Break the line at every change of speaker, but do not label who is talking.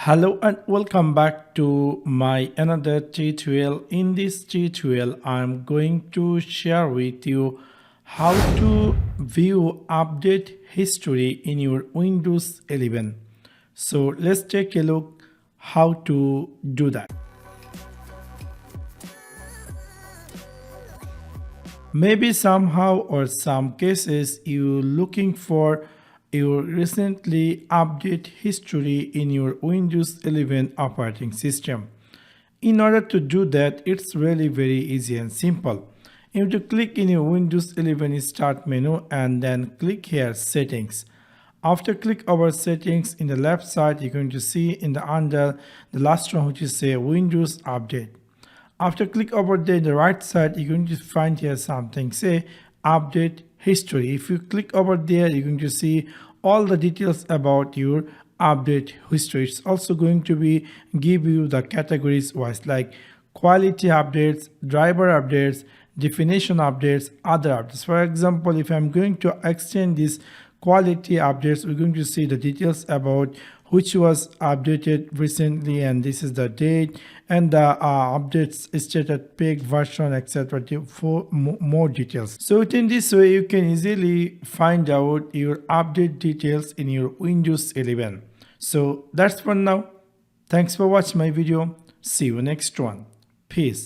Hello and welcome back to my another tutorial. In this tutorial, I'm going to share with you how to view update history in your Windows 11. So let's take a look how to do that. Maybe somehow or some cases you're looking for your recently updated history in your Windows 11 operating system. In order to do that, it's really very easy and simple. You have to click in your Windows 11 Start menu and then click here Settings. After click over Settings, in the left side you're going to see in the under the last one which is say Windows Update. After click over there in the right side, you're going to find here something say update history. If you click over there, you're going to see all the details about your update history. It's also going to be give you the categories wise like quality updates, driver updates, definition updates, other updates. For example, if I'm going to extend this quality updates, we're going to see the details about which was updated recently, and this is the date and the updates stated peak version etc for more details. So in this way you can easily find out your update details in your Windows 11. So that's for now. Thanks for watching my video. See you next one. Peace.